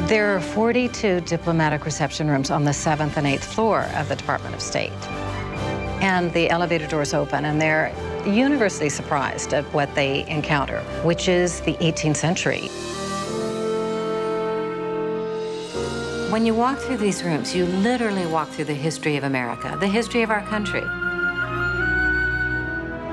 There are 42 diplomatic reception rooms on the 7th and 8th floor of the Department of State. And the elevator doors open, and they're universally surprised at what they encounter, which is the 18th century. When you walk through these rooms, you literally walk through the history of America, the history of our country.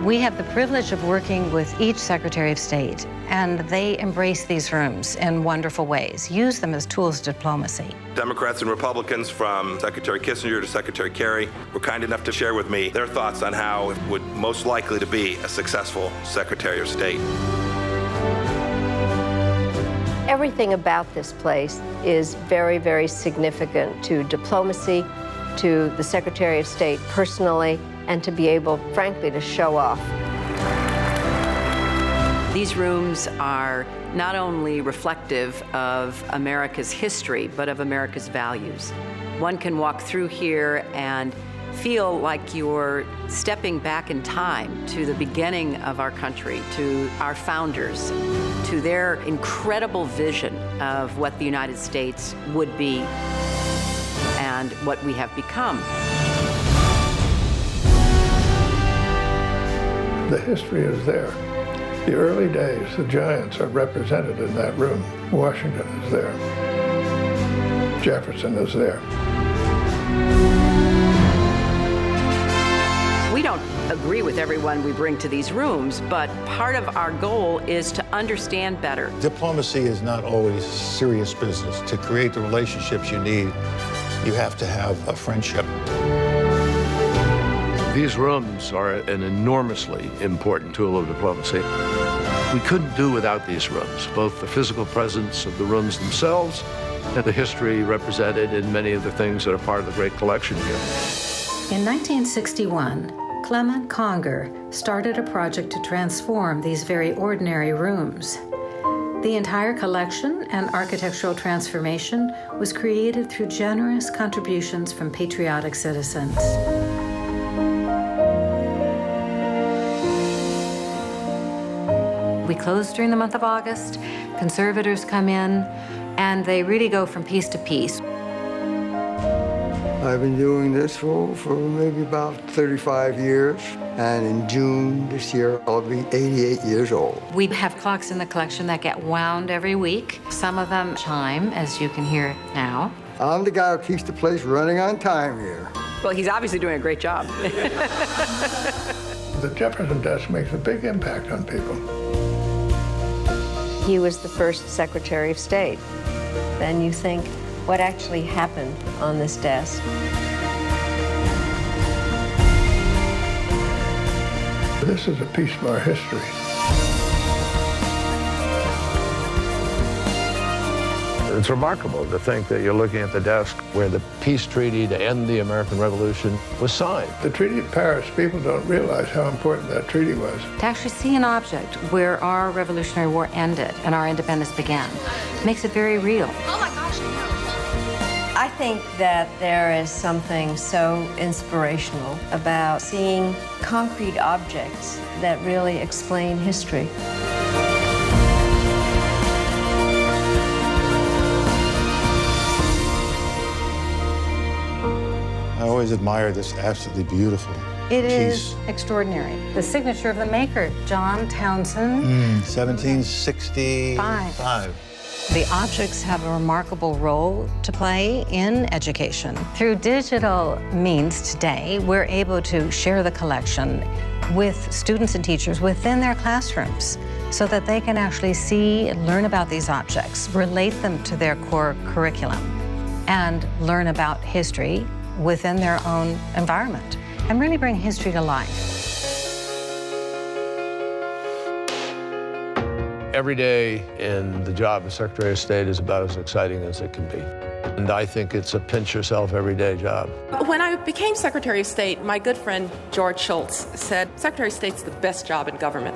We have the privilege of working with each Secretary of State, and they embrace these rooms in wonderful ways, use them as tools of diplomacy. Democrats and Republicans, from Secretary Kissinger to Secretary Kerry, were kind enough to share with me their thoughts on how it would most likely to be a successful Secretary of State. Everything about this place is very, very significant to diplomacy, to the Secretary of State personally, and to be able, frankly, to show off. These rooms are not only reflective of America's history, but of America's values. One can walk through here and feel like you're stepping back in time to the beginning of our country, to our founders, to their incredible vision of what the United States would be and what we have become. The history is there. The early days, the giants are represented in that room. Washington is there. Jefferson is there. We don't agree with everyone we bring to these rooms, but part of our goal is to understand better. Diplomacy is not always serious business. To create the relationships you need, you have to have a friendship. These rooms are an enormously important tool of diplomacy. We couldn't do without these rooms, both the physical presence of the rooms themselves and the history represented in many of the things that are part of the great collection here. In 1961, Clement Conger started a project to transform these very ordinary rooms. The entire collection and architectural transformation was created through generous contributions from patriotic citizens. We close during the month of August. Conservators come in, and they really go from piece to piece. I've been doing this for maybe about 35 years, and in June this year, I'll be 88 years old. We have clocks in the collection that get wound every week. Some of them chime, as you can hear now. I'm the guy who keeps the place running on time here. Well, he's obviously doing a great job. The Jefferson desk makes a big impact on people. He was the first Secretary of State. Then you think, what actually happened on this desk? This is a piece of our history. It's remarkable to think that you're looking at the desk where the peace treaty to end the American Revolution was signed. The Treaty of Paris, people don't realize how important that treaty was. To actually see an object where our Revolutionary War ended and our independence began makes it very real. Oh my gosh, I know. I think that there is something so inspirational about seeing concrete objects that really explain history. I always admire this absolutely beautiful It piece. is extraordinary. The signature of the maker, John Townsend. 1765. The objects have a remarkable role to play in education. Through digital means today, we're able to share the collection with students and teachers within their classrooms so that they can actually see and learn about these objects, relate them to their core curriculum, and learn about history within their own environment, and really bring history to life. Every day in the job of Secretary of State is about as exciting as it can be. And I think it's a pinch yourself every day job. When I became Secretary of State, my good friend George Shultz said, Secretary of State's the best job in government.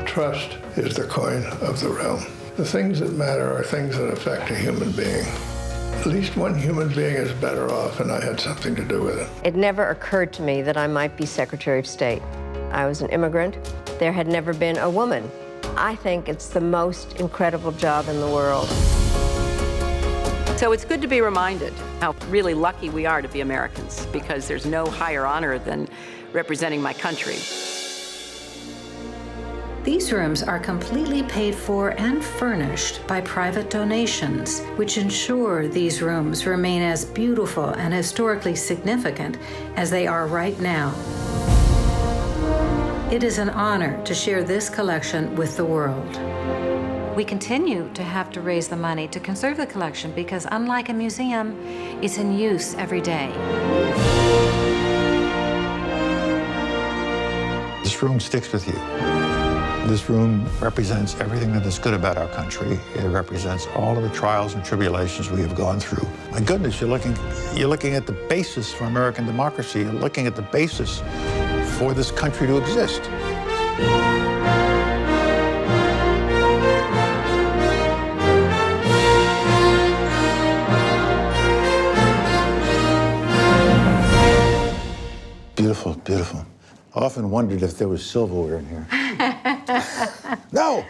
Trust is the coin of the realm. The things that matter are things that affect a human being. At least one human being is better off, and I had something to do with it. It never occurred to me that I might be Secretary of State. I was an immigrant. There had never been a woman. I think it's the most incredible job in the world. So it's good to be reminded how really lucky we are to be Americans, because there's no higher honor than representing my country. These rooms are completely paid for and furnished by private donations, which ensure these rooms remain as beautiful and historically significant as they are right now. It is an honor to share this collection with the world. We continue to have to raise the money to conserve the collection because, unlike a museum, it's in use every day. This room sticks with you. This room represents everything that is good about our country. It represents all of the trials and tribulations we have gone through. My goodness, you're looking at the basis for American democracy. You're looking at the basis for this country to exist. Beautiful, beautiful. I often wondered if there was silverware in here. No!